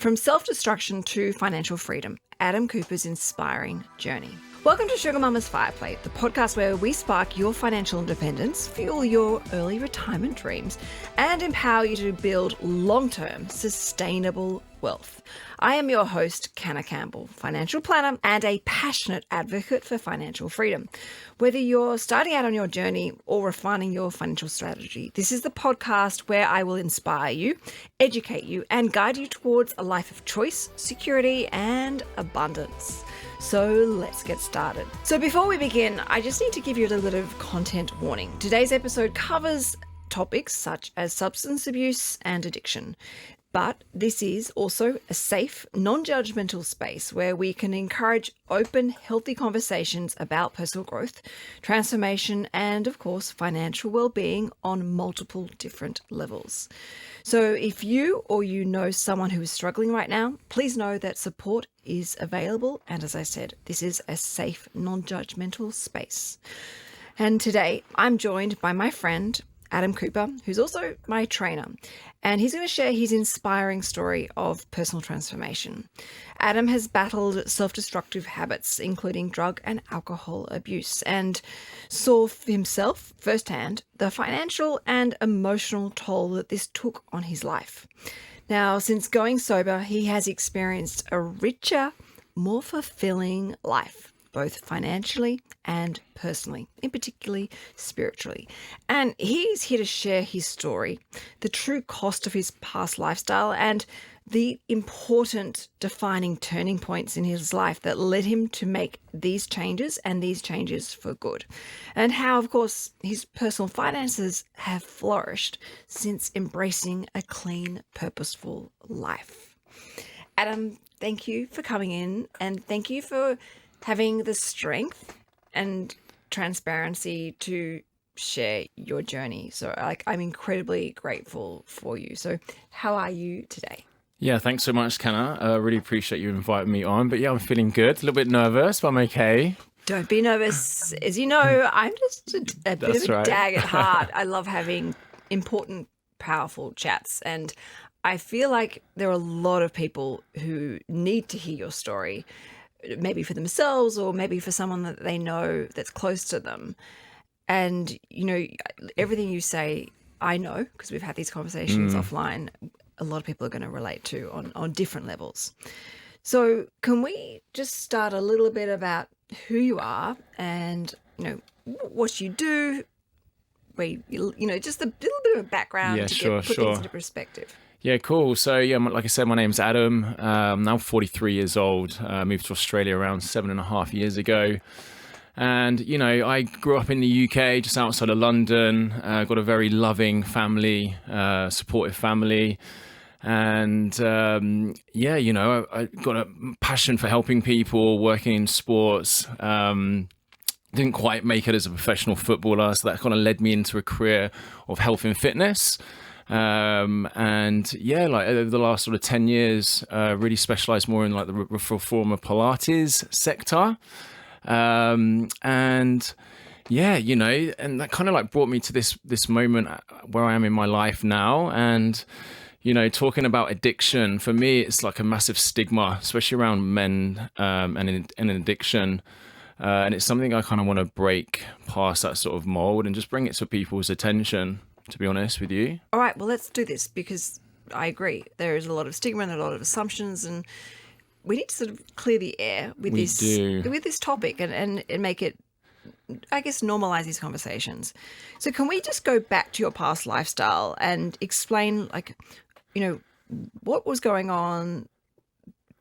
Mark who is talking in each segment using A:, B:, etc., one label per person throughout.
A: From self-destruction to financial freedom, Adam Cooper's inspiring journey. Welcome to Sugar Mama's Fireplate, the podcast where we spark your financial independence, fuel your early retirement dreams, and empower you to build long-term, sustainable wealth. I am your host, Canna Campbell, financial planner and a passionate advocate for financial freedom. Whether you're starting out on your journey or refining your financial strategy, this is the podcast where I will inspire you, educate you, and guide you towards a life of choice, security, and abundance. So let's get started. So before we begin, I just need to give you a little bit of content warning. Today's episode covers topics such as substance abuse and addiction. But this is also a safe, non-judgmental space where we can encourage open, healthy conversations about personal growth, transformation, and of course, financial well-being on multiple different levels. So if you or you know someone who is struggling right now, please know that support is available. And as I said, this is a safe, non-judgmental space. And today I'm joined by my friend, Adam Cooper, who's also my trainer, and he's going to share his inspiring story of personal transformation. Adam has battled self-destructive habits, including drug and alcohol abuse, and saw for himself firsthand the financial and emotional toll that this took on his life. Now, since going sober, he has experienced a richer, more fulfilling life, both financially and personally, in particularly spiritually. And he's here to share his story, the true cost of his past lifestyle, and the important defining turning points in his life that led him to make these changes and these changes for good. And how, of course, his personal finances have flourished since embracing a clean, purposeful life. Adam, thank you for coming in, and thank you for having the strength and transparency to share your journey. So I'm incredibly grateful for you. So how are you today?
B: Yeah, thanks so much, Canna. I really appreciate you inviting me on. But yeah, I'm feeling good. A little bit nervous, but I'm okay.
A: Don't be nervous. As you know, I'm just a bit of a dag at heart. I love having important, powerful chats. And I feel like there are a lot of people who need to hear your story, maybe for themselves or maybe for someone that they know that's close to them. And, you know, everything you say, I know, because we've had these conversations offline, a lot of people are going to relate to on different levels. So can we just start a little bit about who you are and, you know, what you do, just a little bit of a background put things into perspective.
B: Yeah, cool. So yeah, like I said, my name's Adam. I'm now 43 years old. Moved to Australia around 7.5 years ago. And, you know, I grew up in the UK, just outside of London. Got a very loving family, supportive family. And I got a passion for helping people, working in sports. Didn't quite make it as a professional footballer. So that kind of led me into a career of health and fitness. Over the last sort of 10 years, really specialized more in like the reformer Pilates sector. And that kind of like brought me to this moment where I am in my life now. And, you know, talking about addiction, for me, it's like a massive stigma, especially around men, and in addiction. And it's something I kind of want to break past that sort of mold and just bring it to people's attention, to be honest with you.
A: All right, well, let's do this because I agree. There is a lot of stigma and a lot of assumptions, and we need to sort of clear the air with this topic and make it, I guess, normalize these conversations. So can we just go back to your past lifestyle and explain, like, you know, what was going on?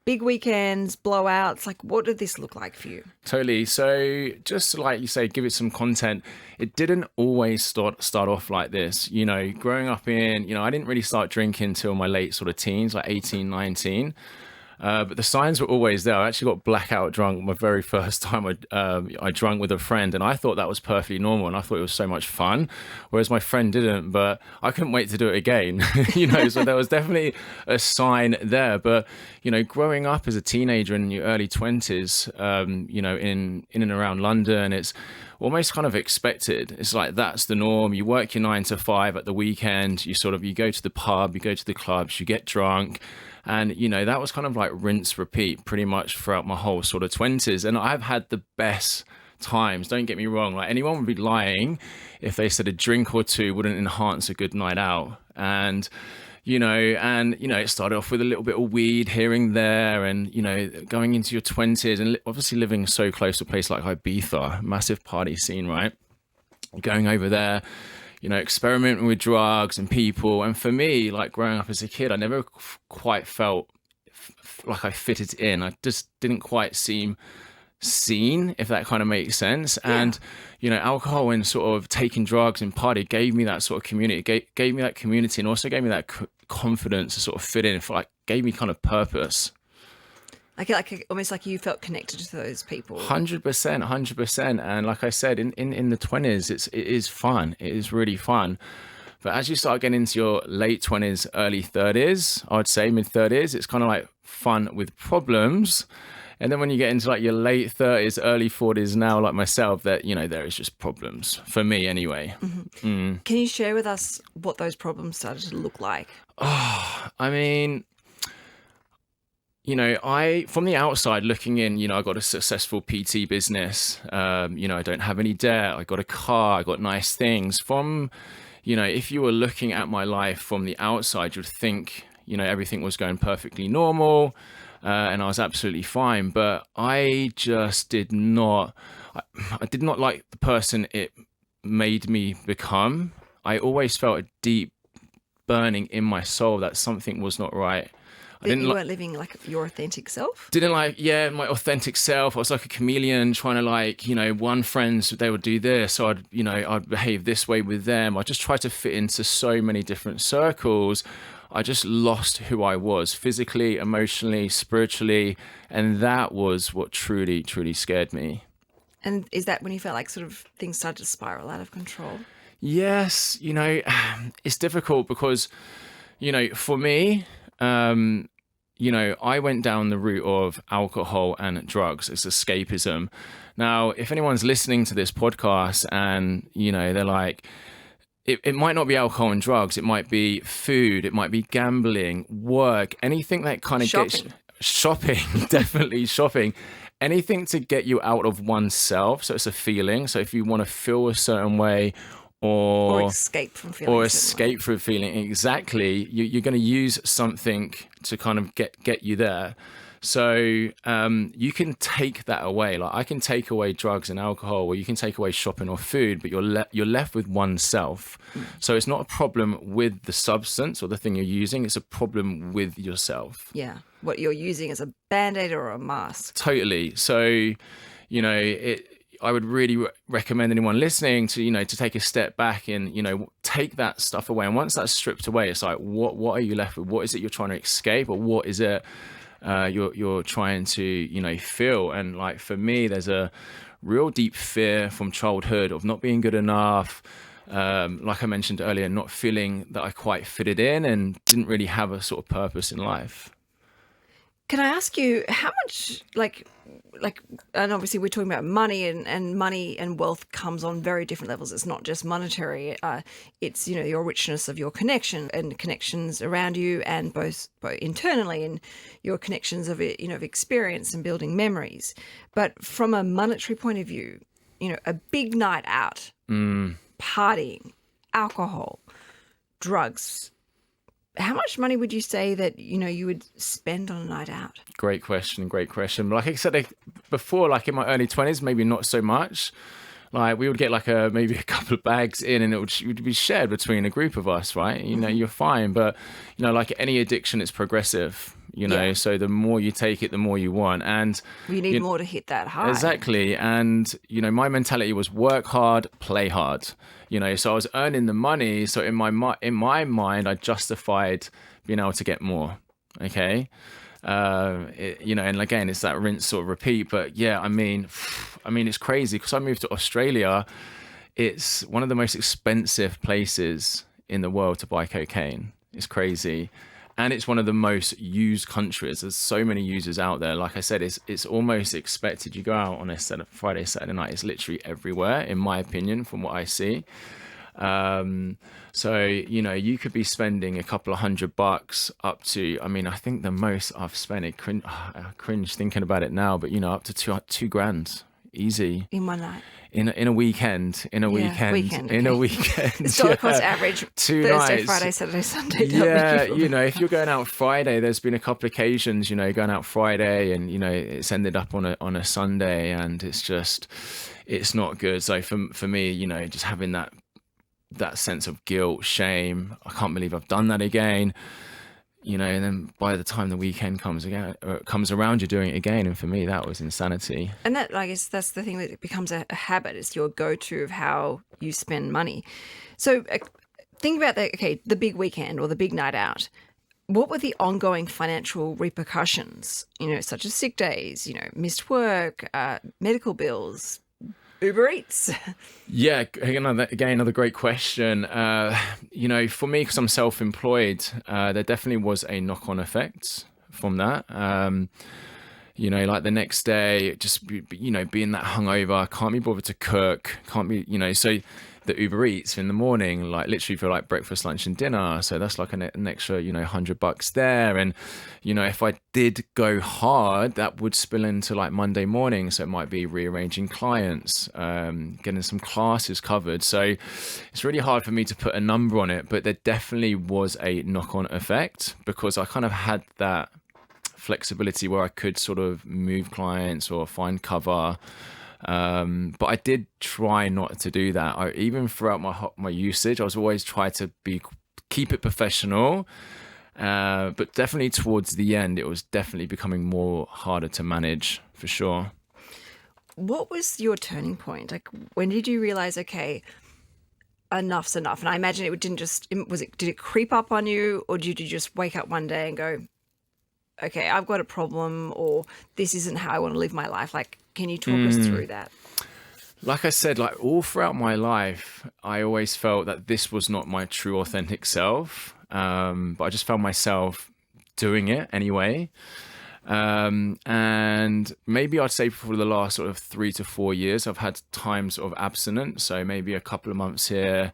A: Big weekends, blowouts, like what did this look like for you?
B: Totally. So just like you say, give it some content. It didn't always start off like this. You know, growing up I didn't really start drinking till my late sort of teens, like 18, 19. But the signs were always there. I actually got blackout drunk my very first time I drank with a friend, and I thought that was perfectly normal, and I thought it was so much fun, whereas my friend didn't, but I couldn't wait to do it again. So there was definitely a sign there. But, growing up as a teenager in your early 20s, in and around London, it's almost kind of expected. It's like that's the norm. You work your 9 to 5 at the weekend, you go to the pub, you go to the clubs, you get drunk. And, that was kind of like rinse, repeat pretty much throughout my whole sort of 20s. And I've had the best times. Don't get me wrong. Like, anyone would be lying if they said a drink or two wouldn't enhance a good night out. And, it started off with a little bit of weed here and there, and, going into your 20s and obviously living so close to a place like Ibiza, massive party scene, right? Going over there, experimenting with drugs and people. And for me, like growing up as a kid, I never quite felt like I fitted in. I just didn't quite seem seen, if that kind of makes sense. Yeah. And, alcohol and sort of taking drugs and party gave me that sort of community, gave me that community, and also gave me that confidence to sort of fit in. Gave me kind of purpose.
A: Like almost like you felt connected to those people.
B: 100%. And like I said, in the 20s, it is fun. It is really fun. But as you start getting into your late 20s, early 30s, I'd say mid 30s, it's kind of like fun with problems. And then when you get into like your late 30s, early 40s now, like myself, that, there is just problems for me anyway.
A: Mm-hmm. Can you share with us what those problems started to look like?
B: Oh, I mean, I, from the outside looking in, I got a successful PT business. I don't have any debt. I got a car. I got nice things. From, if you were looking at my life from the outside, you'd think, everything was going perfectly normal. And I was absolutely fine. But I just did not like the person it made me become. I always felt a deep burning in my soul that something was not right.
A: You weren't living like your authentic self?
B: Didn't my authentic self. I was like a chameleon trying to one friends, they would do this. So I'd behave this way with them. I just tried to fit into so many different circles. I just lost who I was physically, emotionally, spiritually. And that was what truly, truly scared me.
A: And is that when you felt like sort of things started to spiral out of control?
B: Yes. It's difficult because, for me, I went down the route of alcohol and drugs as escapism. Now, if anyone's listening to this podcast and, they're like, it might not be alcohol and drugs. It might be food. It might be gambling, work, anything that kind of gets shopping, definitely shopping, anything to get you out of oneself. So it's a feeling. So if you want to feel a certain way, or
A: escape from feeling.
B: Exactly. You're going to use something to kind of get you there. So you can take that away. Like I can take away drugs and alcohol, or you can take away shopping or food, but you're left with oneself. So it's not a problem with the substance or the thing you're using. It's a problem with yourself.
A: Yeah. What you're using is a Band-Aid or a mask.
B: Totally. So, I would really recommend anyone listening to, to take a step back and, take that stuff away. And once that's stripped away, it's like, what are you left with? What is it you're trying to escape, or what is it you're trying to, feel? And like, for me, there's a real deep fear from childhood of not being good enough. Like I mentioned earlier, not feeling that I quite fitted in and didn't really have a sort of purpose in life.
A: Can I ask you how much, and obviously we're talking about money, and money and wealth comes on very different levels. It's not just monetary. It's, your richness of your connection and connections around you, and both internally, and your connections of it, of experience and building memories. But from a monetary point of view, a big night out, partying, alcohol, drugs, how much money would you say that, you would spend on a night out? Great question.
B: Like I said before, like in my early 20s, maybe not so much. Like we would get maybe a couple of bags in, and it would be shared between a group of us, right? You're fine. But, like any addiction, it's progressive, so the more you take it, the more you want. And
A: you need more to hit that high.
B: Exactly. And, my mentality was work hard, play hard. So I was earning the money. So in my mind, I justified being able to get more. Okay. And again, it's that rinse or repeat. But yeah, I mean, it's crazy because I moved to Australia. It's one of the most expensive places in the world to buy cocaine. It's crazy. And it's one of the most used countries. There's so many users out there. Like I said, it's almost expected. You go out on a Friday, Saturday night, it's literally everywhere, in my opinion, from what I see. So, you know, you could be spending a couple of $100 up to, I mean, I think the most I've spent, I cringe thinking about it now, but, you know, up to two grand, easy.
A: In one night.
B: In a weekend, in a weekend.
A: It's dollar cost average.
B: 2
A: Thursday,
B: nights.
A: Friday, Saturday, Sunday.
B: Yeah, you know, if you're going out Friday, there's been a couple of occasions, you know, going out Friday and, you know, it's ended up on a Sunday, and it's not good. So for me, you know, just having that sense of guilt, shame, I can't believe I've done that again. You know, and then by the time the weekend comes around, you're doing it again. And for me, that was insanity.
A: And that, I guess, that's the thing that it becomes a habit. It's your go-to of how you spend money. So think about the big weekend or the big night out. What were the ongoing financial repercussions, you know, such as sick days, you know, missed work, medical bills, Uber Eats?
B: Yeah, another great question. You know, for me, because I'm self-employed, there definitely was a knock-on effect from that. You know, like the next day, just, you know, being that hungover, can't be bothered to cook, can't be, you know, so the Uber Eats in the morning, like literally for like breakfast, lunch and dinner. So that's like an extra, you know, $100 there. And, you know, if I did go hard, that would spill into like Monday morning. So it might be rearranging clients, getting some classes covered. So it's really hard for me to put a number on it, but there definitely was a knock-on effect because I kind of had that flexibility where I could sort of move clients or find cover. But I did try not to do that. Even throughout my usage, I was always trying to keep it professional. But definitely towards the end, it was definitely becoming more harder to manage for sure.
A: What was your turning point? Like, when did you realize, okay, enough's enough? And I imagine did it creep up on you, or did you just wake up one day and go, okay, I've got a problem, or this isn't how I want to live my life? Like, can you talk us through that?
B: Like I said, like all throughout my life, I always felt that this was not my true authentic self. But I just found myself doing it anyway. And maybe I'd say for the last sort of 3 to 4 years, I've had times of abstinence. So maybe a couple of months here,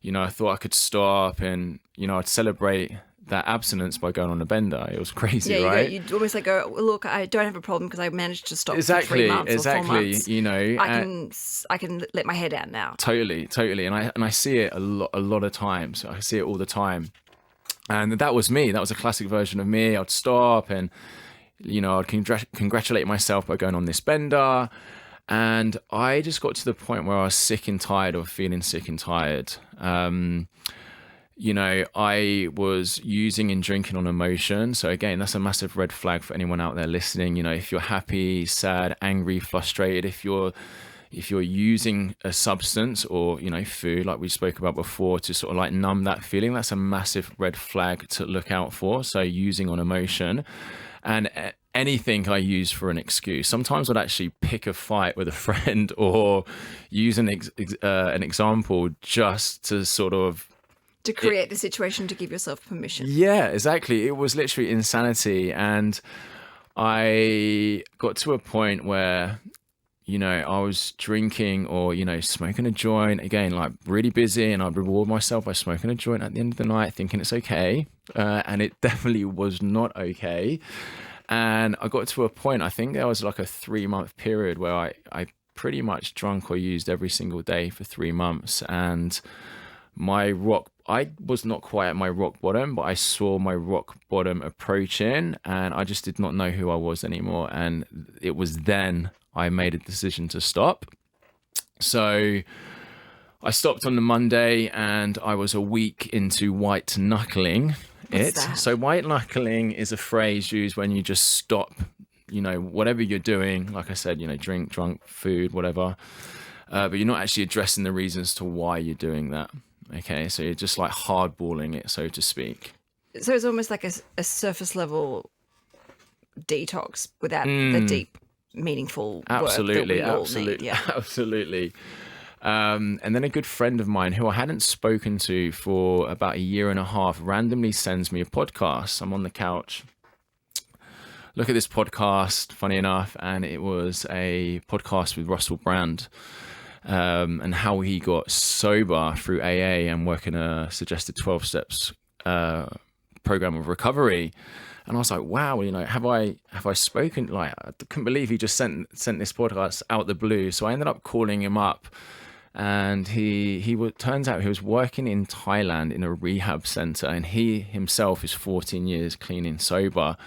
B: you know, I thought I could stop and, you know, I'd celebrate that abstinence by going on a bender. It was crazy, right?
A: You'd almost like go, look, I don't have a problem because I managed to stop for 3 months or 4 months.
B: You know,
A: I can let my hair down now.
B: Totally. And I see it a lot of times. I see it all the time. And that was me. That was a classic version of me. I'd stop and, you know, I'd congratulate myself by going on this bender. And I just got to the point where I was sick and tired of feeling sick and tired. You know, I was using and drinking on emotion. So again, that's a massive red flag for anyone out there listening. You know, if you're happy, sad, angry, frustrated, if you're using a substance or, you know, food, like we spoke about before, to sort of like numb that feeling, that's a massive red flag to look out for. So using on emotion. And anything I use for an excuse. Sometimes I'd actually pick a fight with a friend or use an example just to sort of
A: to create the situation to give yourself permission.
B: Yeah, exactly. It was literally insanity. And I got to a point where, you know, I was drinking or, you know, smoking a joint, again, like really busy, and I'd reward myself by smoking a joint at the end of the night, thinking it's okay. And it definitely was not okay. And I got to a point, I think there was like a 3-month period where I pretty much drunk or used every single day for 3 months. And I was not quite at my rock bottom, but I saw my rock bottom approaching, and I just did not know who I was anymore. And it was then I made a decision to stop. So I stopped on the Monday, and I was a week into white knuckling it. So white knuckling is a phrase used when you just stop, you know, whatever you're doing. Like I said, you know, drunk, food, whatever. But you're not actually addressing the reasons to why you're doing that. Okay, so you're just like hardballing it, so to speak. So
A: it's almost like a surface level detox without the deep, meaningful work that we all need. Yeah.
B: Absolutely. And then a good friend of mine who I hadn't spoken to for about 1.5 years randomly sends me a podcast. I'm on the couch. Look at this podcast, funny enough, and it was a podcast with Russell Brand. and how he got sober through AA and working a suggested 12 steps program of recovery. And I was like, wow, have I spoken? Like, I couldn't believe he just sent this podcast out the blue. So I ended up calling him up, and turns out he was working in Thailand in a rehab center, and he himself is 14 years clean and sober.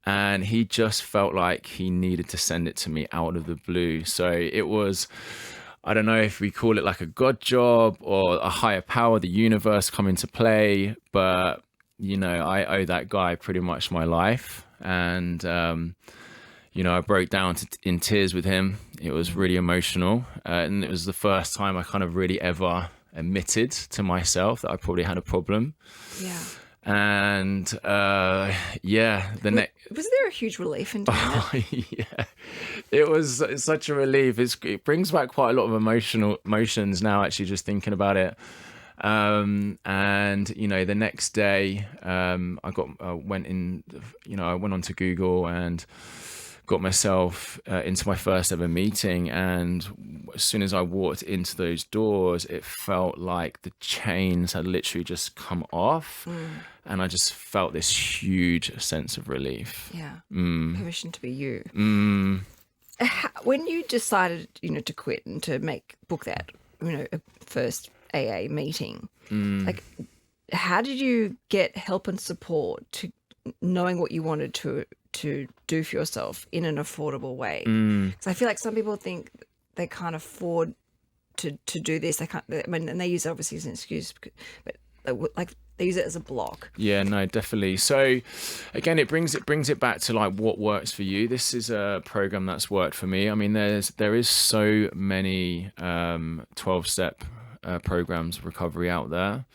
B: And he just felt like he needed to send it to me out of the blue. So it was, I don't know if we call it like a God job or a higher power, the universe come into play, but I owe that guy pretty much my life. And, I broke down in tears with him. It was really emotional. And it was the first time I kind of really ever admitted to myself that I probably had a problem.
A: Yeah.
B: And,
A: was there a huge relief in doing that?
B: Yeah, it's such a relief. It brings back quite a lot of emotions now, actually, just thinking about it. And the next day, I went onto Google and got myself into my first ever meeting. And as soon as I walked into those doors, it felt like the chains had literally just come off. And I just felt this huge sense of relief.
A: Yeah. Permission to be you. When you decided, to quit and to book that, first AA meeting, like, how did you get help and support to knowing what you wanted to do for yourself in an affordable way? Because I feel like some people think they can't afford to do this. They can't. And they use it obviously as an excuse, but like they use it as a block. Yeah, no, definitely. So again, it brings it back to like what works for you. This is a program that's worked for me. I mean, there is so many 12-step programs of recovery out there.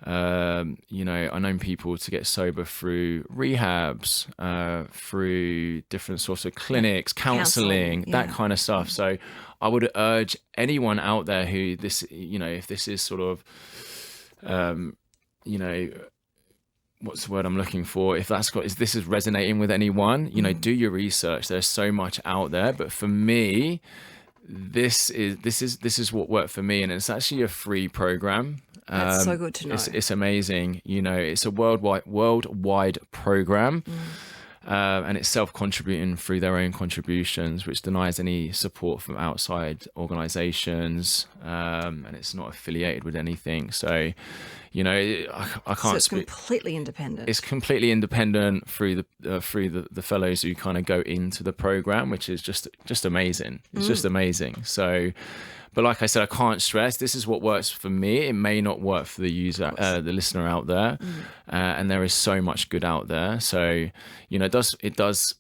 A: I know people to get sober through rehabs, through different sorts of clinics, counseling, that kind of stuff. So I would urge anyone out there who this, if this is sort of, what's the word I'm looking for? If this is resonating with anyone, do your research. There's so much out there, but for me, this is what worked for me, and it's actually a free program. That's so good to know. It's amazing. It's a worldwide program, and it's self-contributing through their own contributions, which denies any support from outside organizations, and it's not affiliated with anything. So, I can't. So it's completely independent. It's completely independent through the fellows who kind of go into the program, which is just amazing. It's just amazing. So. But like I said, I can't stress, this is what works for me. It may not work for the user, the listener out there. And there is so much good out there. So, it does,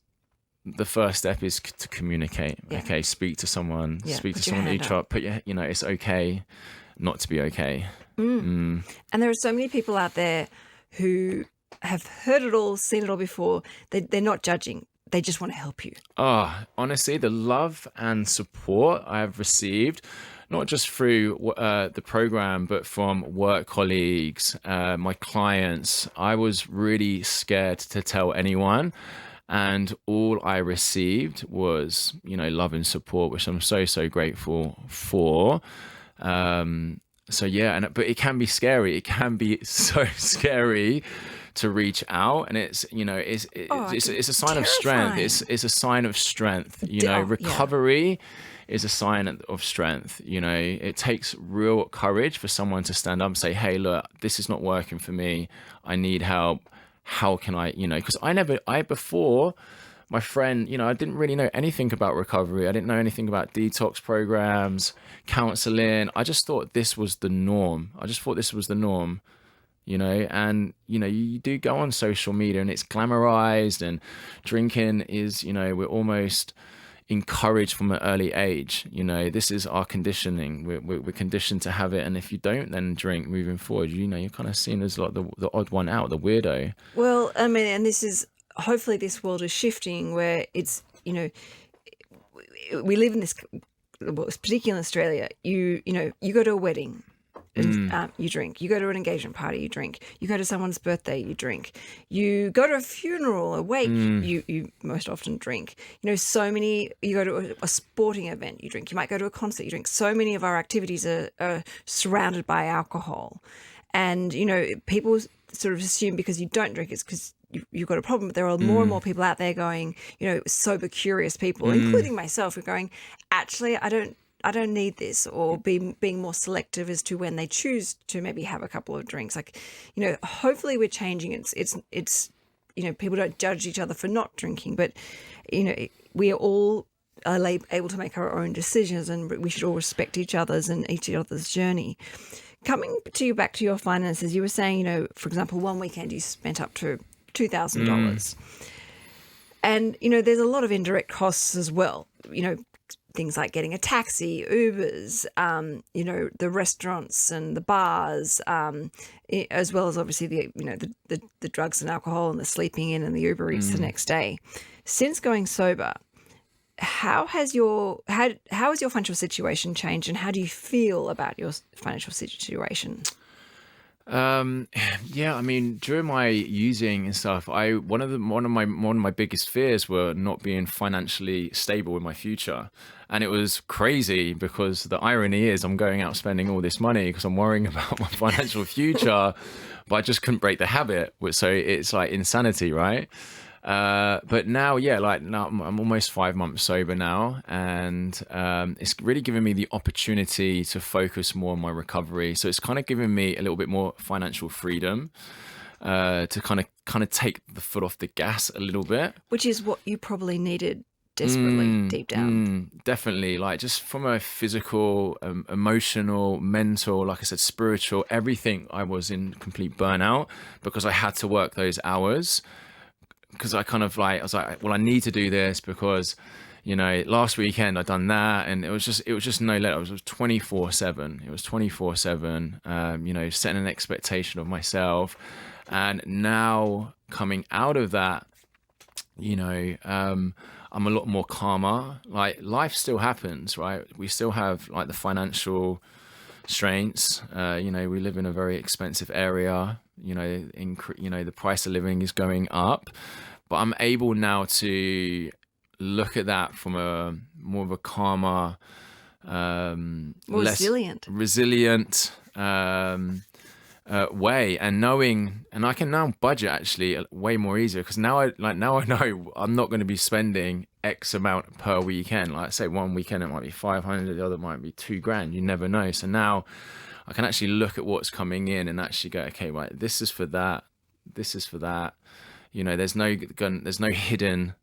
A: the first step is to communicate. Yeah. Okay, speak to someone, speak to someone you trust. It's okay not to be okay. And there are so many people out there who have heard it all, seen it all before. They're not judging. They just want to help you. Honestly, the love and support I've received, not just through the program, but from work colleagues, my clients. I was really scared to tell anyone. And all I received was, love and support, which I'm so, so grateful for. But it can be scary. It can be so scary to reach out, and it's a sign of strength. It's a sign of strength. Recovery is a sign of strength. It takes real courage for someone to stand up and say, "Hey, look, this is not working for me. I need help. How can I?" Because before my friend, I didn't really know anything about recovery. I didn't know anything about detox programs, counseling. I just thought this was the norm. And you do go on social media and it's glamorized, and drinking is, we're almost encouraged from an early age. This is our conditioning. We're conditioned to have it, and if you don't then drink moving forward, you're kind of seen as like the odd one out, the weirdo. Well, I mean, and this is, hopefully this world is shifting where it's, we live in this, particularly in Australia, you go to a wedding, you drink. You go to an engagement party, you drink. You go to someone's birthday, you drink. You go to a funeral, a wake, you most often drink. You know, so many, you go to a sporting event, you drink. You might go to a concert, you drink. So many of our activities are surrounded by alcohol. And, you know, people sort of assume because you don't drink, it's because you've got a problem. But there are more and more people out there going, you know, sober curious people, including myself, who are going, actually, I don't need this, or being more selective as to when they choose to maybe have a couple of drinks. Like, you know, hopefully we're changing. It's you know, people don't judge each other for not drinking, but, you know, we are all able to make our own decisions, and we should all respect each other's and each other's journey. Coming to you back to your finances, you were saying, you know, for example, one weekend you spent up to $2,000. And, you know, there's a lot of indirect costs as well. You know, things like getting a taxi, Ubers, you know, the restaurants and the bars, as well as obviously the drugs and alcohol and the sleeping in and the Uber Eats the next day. Since going sober, how has your financial situation changed, and how do you feel about your financial situation?
B: Yeah, I mean, during my using and stuff, one of my biggest fears were not being financially stable in my future. And it was crazy because the irony is I'm going out spending all this money because I'm worrying about my financial future, but I just couldn't break the habit. So it's like insanity, right? But now, yeah, like now I'm almost 5 months sober now, and it's really given me the opportunity to focus more on my recovery. So it's kind of given me a little bit more financial freedom to kind of take the foot off the gas a little bit.
A: Which is what you probably needed desperately deep down.
B: Definitely, like just from a physical, emotional, mental, like I said, spiritual, everything. I was in complete burnout because I had to work those hours. Because I was like, well, I need to do this because, you know, last weekend I'd done that, and it was just no let. It was 24/7. It was 24/7. You know, setting an expectation of myself, and now coming out of that, you know, I'm a lot more calmer. Like life still happens, right? We still have like the financial strains. You know, we live in a very expensive area. You know, the price of living is going up, but I'm able now to look at that from a more of a calmer,
A: resilient
B: way, and knowing, and I can now budget actually way more easier because now I know I'm not going to be spending X amount per weekend. Like I say, one weekend it might be 500, the other might be $2,000. You never know. So now I can actually look at what's coming in and actually go, okay, right, this is for that. This is for that. You know, there's no hidden,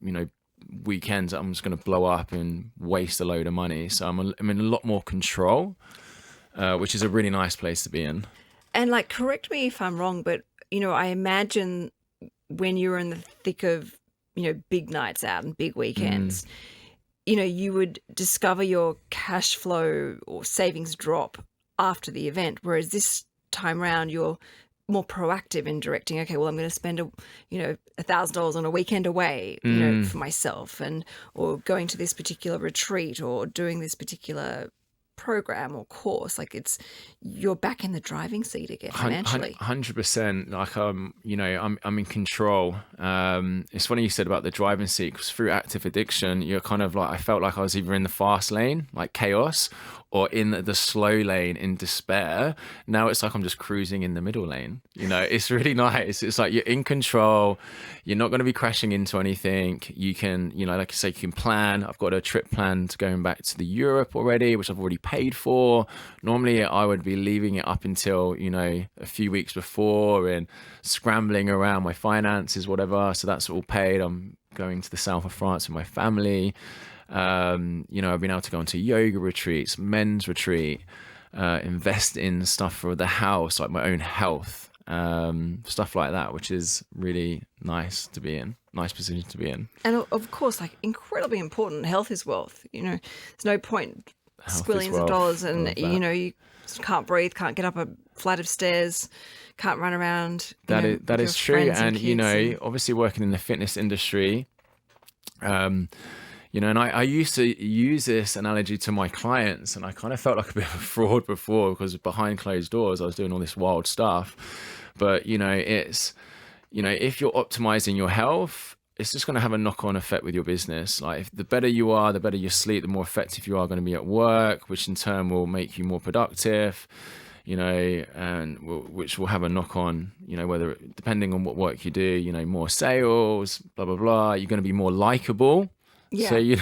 B: you know, weekends that I'm just going to blow up and waste a load of money. So I'm in a lot more control, which is a really nice place to be in.
A: And like, correct me if I'm wrong, but, you know, I imagine when you're in the thick of, you know, big nights out and big weekends, you know, you would discover your cash flow or savings drop after the event, whereas this time around you're more proactive in directing, okay, well, I'm going to spend $1,000 on a weekend away, you know, for myself, or going to this particular retreat or doing this particular program or course. Like you're back in the driving seat again financially.
B: 100%. Like you know, I'm in control. It's funny you said about the driving seat, because through active addiction, you're kind of like, I felt like I was either in the fast lane, like chaos, or in the slow lane in despair. Now it's like I'm just cruising in the middle lane. You know, it's really nice. It's like you're in control. You're not going to be crashing into anything. You can, you know, like I say, you can plan. I've got a trip planned going back to the Europe already, which I've already paid for. Normally I would be leaving it up until, you know, a few weeks before and scrambling around my finances, whatever. So that's all paid. I'm going to the south of France with my family. You know, I've been able to go into yoga retreats, men's retreat, invest in stuff for the house, like my own health, stuff like that, which is really nice to be in, nice position to be in.
A: And of course, like, incredibly important, health is wealth. You know, there's no point squillions of dollars and, you know, you can't breathe, can't get up a flight of stairs, can't run around.
B: That is true. And, you know, obviously working in the fitness industry, And I used to use this analogy to my clients, and I kind of felt like a bit of a fraud before, because behind closed doors, I was doing all this wild stuff. But, it's, if you're optimizing your health, it's just going to have a knock-on effect with your business. Like, if the better you are, the better you sleep, the more effective you are going to be at work, which in turn will make you more productive, and which will have a knock-on, whether, depending on what work you do, more sales, blah, blah, blah. You're going to be more likable. Yeah. So you're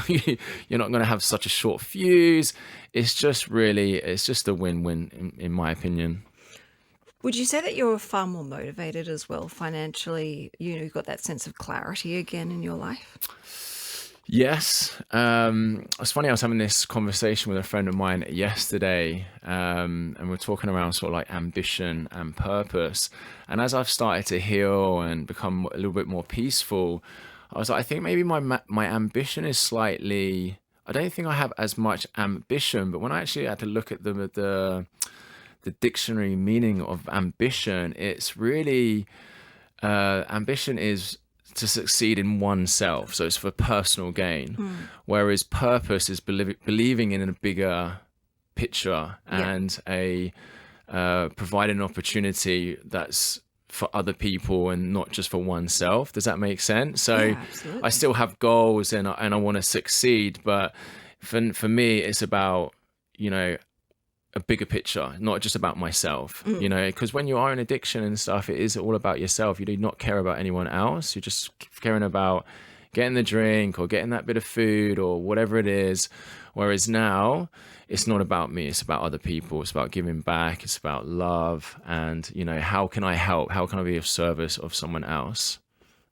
B: not going to have such a short fuse. It's just a win-win in my opinion.
A: Would you say that you're far more motivated as well financially? You've got that sense of clarity again in your life?
B: Yes. It's funny, I was having this conversation with a friend of mine yesterday, and we're talking around sort of like ambition and purpose. And as I've started to heal and become a little bit more peaceful, I was like, I think maybe my ambition is slightly, I don't think I have as much ambition, but when I actually had to look at the dictionary meaning of ambition, it's really, ambition is to succeed in oneself. So it's for personal gain. Whereas purpose is believing in a bigger picture and providing an opportunity that's for other people and not just for oneself. Does that make sense? So I still have goals and I want to succeed, but for me, it's about, a bigger picture, not just about myself, because when you are in addiction and stuff, it is all about yourself. You do not care about anyone else. You're just caring about getting the drink or getting that bit of food or whatever it is. Whereas now it's not about me. It's about other people. It's about giving back. It's about love. And, how can I help? How can I be of service of someone else?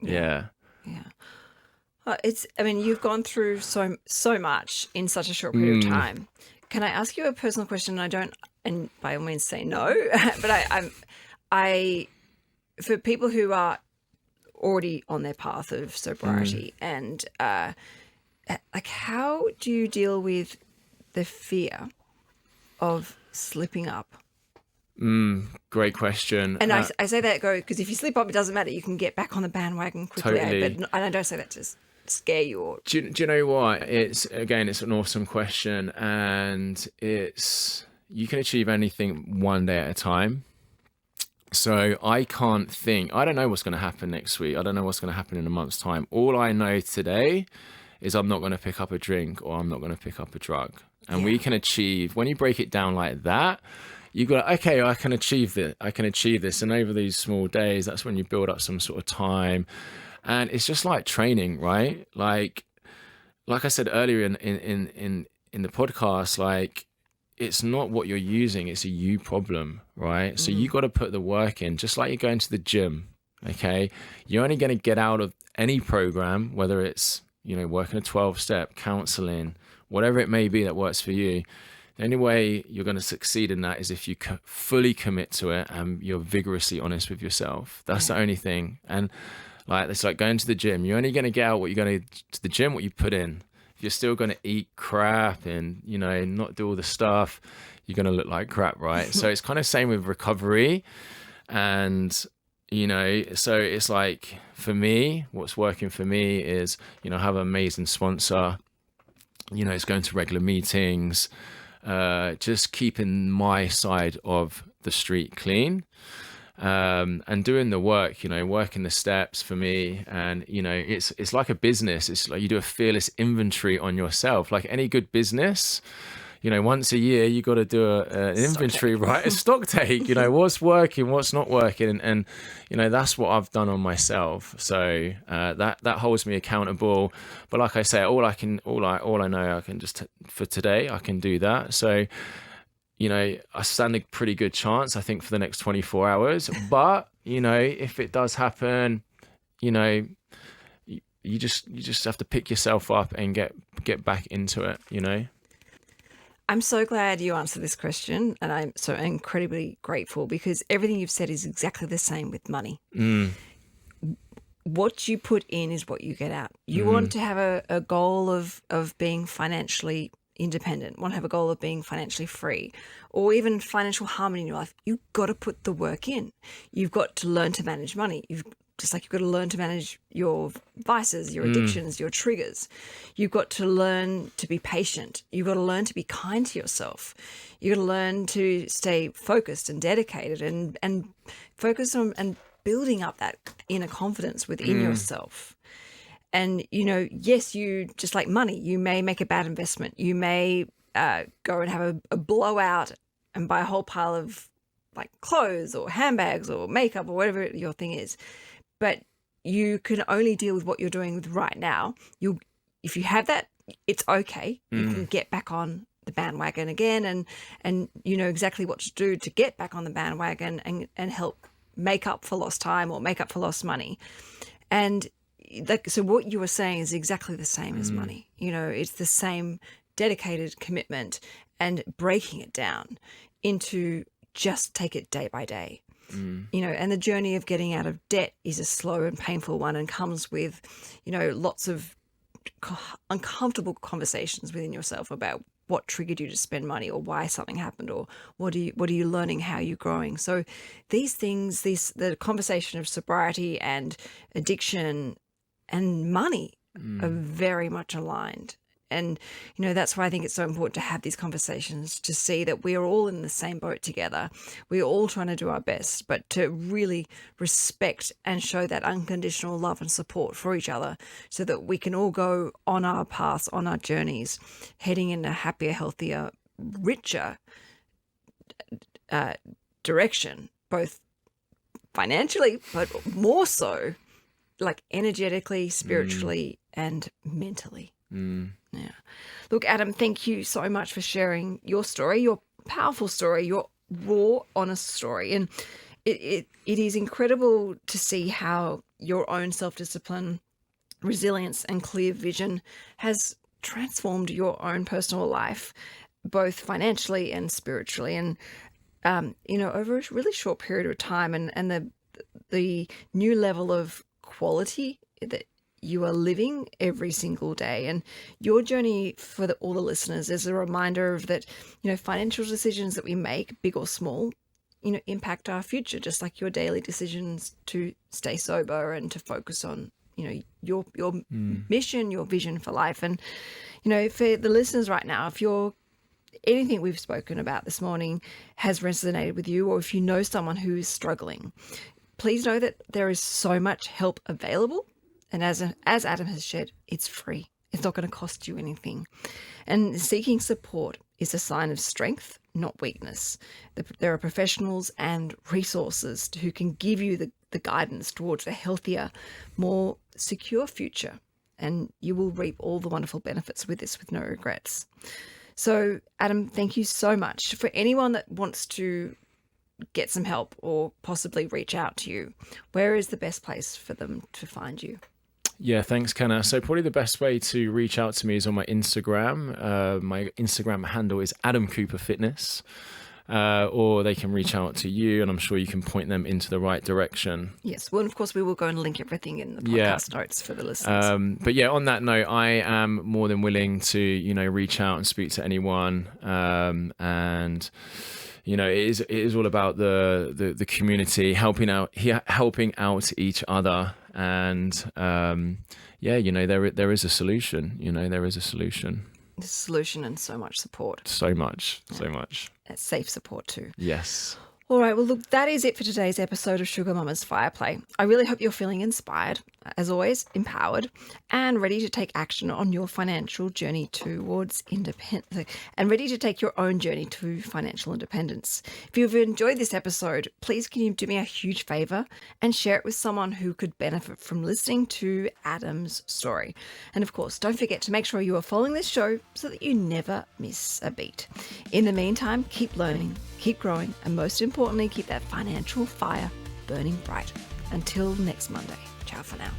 B: Yeah.
A: You've gone through so much in such a short period of time. Can I ask you a personal question? And by all means say no, but for people who are already on their path of sobriety, and how do you deal with the fear of slipping up?
B: Great question.
A: And I say that because if you slip up, it doesn't matter. You can get back on the bandwagon quickly.
B: Totally.
A: And I don't say that to scare you or...
B: Do you know what? It's an awesome question, and you can achieve anything one day at a time. So I don't know what's going to happen next week. I don't know what's going to happen in a month's time. All I know today is I'm not going to pick up a drink or I'm not going to pick up a drug. And we can achieve, when you break it down like that, you go, okay, I can achieve this. And over these small days, that's when you build up some sort of time. And it's just like training, right? Like I said earlier in the podcast, like, it's not what you're using, it's a you problem, right? So you got to put the work in, just like you're going to the gym, okay? You're only going to get out of any program, whether it's, working a 12-step, counseling, whatever it may be that works for you. The only way you're going to succeed in that is if you fully commit to it and you're vigorously honest with yourself. That's the only thing. And it's like going to the gym. You're only going to get out what you're going to the gym, what you put in. If you're still going to eat crap and, not do all the stuff, you're going to look like crap, right? So it's kind of same with recovery. And, so it's like, for me, what's working for me is, I have an amazing sponsor, it's going to regular meetings, just keeping my side of the street clean. And doing the work, working the steps for me. And, it's like a business. It's like you do a fearless inventory on yourself. Like any good business, once a year, you got to do an inventory, right? A stock take, what's working, what's not working. And that's what I've done on myself. So that holds me accountable. But like I say, all I know, I can just, for today, I can do that. So, I stand a pretty good chance, I think, for the next 24 hours. But, if it does happen, you just have to pick yourself up and get back into it,
A: I'm so glad you answered this question, and I'm so incredibly grateful, because everything you've said is exactly the same with money. What you put in is what you get out. You want to have a goal of being financially independent, want to have a goal of being financially free, or even financial harmony in your life. You've got to put the work in. You've got to learn to manage money. You've just like you've got to learn to manage your vices, your addictions, your triggers. You've got to learn to be patient. You've got to learn to be kind to yourself. You've got to learn to stay focused and dedicated and focus on and building up that inner confidence within yourself. And, yes, you just like money, you may make a bad investment. You may go and have a blowout and buy a whole pile of like clothes or handbags or makeup or whatever your thing is. But you can only deal with what you're doing with right now. If you have that, it's okay. You can get back on the bandwagon again and you know exactly what to do to get back on the bandwagon and help make up for lost time or make up for lost money. And so what you were saying is exactly the same as money. It's the same dedicated commitment and breaking it down into just take it day by day. And the journey of getting out of debt is a slow and painful one and comes with, lots of uncomfortable conversations within yourself about what triggered you to spend money or why something happened or what are you learning, how you're growing. So these things, the conversation of sobriety and addiction and money are very much aligned. And, that's why I think it's so important to have these conversations, to see that we are all in the same boat together. We're all trying to do our best, but to really respect and show that unconditional love and support for each other so that we can all go on our paths, on our journeys, heading in a happier, healthier, richer direction, both financially, but more so like energetically, spiritually, and mentally. Yeah. Look, Adam, thank you so much for sharing your story, your powerful story, your raw, honest story. And it is incredible to see how your own self-discipline, resilience, and clear vision has transformed your own personal life, both financially and spiritually. And, over a really short period of time and the new level of quality that you are living every single day. And your journey for all the listeners is a reminder of that, financial decisions that we make, big or small, impact our future, just like your daily decisions to stay sober and to focus on, your mission, your vision for life. And, for the listeners right now, if anything we've spoken about this morning has resonated with you, or if you know someone who is struggling, please know that there is so much help available. And as Adam has shared, it's free. It's not going to cost you anything. And seeking support is a sign of strength, not weakness. There are professionals and resources who can give you the guidance towards a healthier, more secure future. And you will reap all the wonderful benefits with this with no regrets. So, Adam, thank you so much. For anyone that wants to get some help or possibly reach out to you, where is the best place for them to find you?
B: Yeah, thanks, Kenna. So probably the best way to reach out to me is on my Instagram. My Instagram handle is Adam Cooper Fitness. Or they can reach out to you, and I'm sure you can point them into the right direction. Yes.
A: Well, of course, we will go and link everything in the podcast notes for the listeners.
B: But yeah, on that note, I am more than willing to, reach out and speak to anyone. And it is all about the community, helping out each other. And there is a solution. There is a solution.
A: The solution and so much support.
B: So much.
A: Safe support too.
B: Yes.
A: All right, well, look, that is it for today's episode of Sugar Mama's Fireplay. I really hope you're feeling inspired, as always, empowered, and ready to take action on your financial journey towards independence, and ready to take your own journey to financial independence. If you've enjoyed this episode, please can you do me a huge favor and share it with someone who could benefit from listening to Adam's story. And of course, don't forget to make sure you are following this show so that you never miss a beat. In the meantime, keep learning, keep growing, and most importantly, keep that financial fire burning bright. Until next Monday. Ciao for now.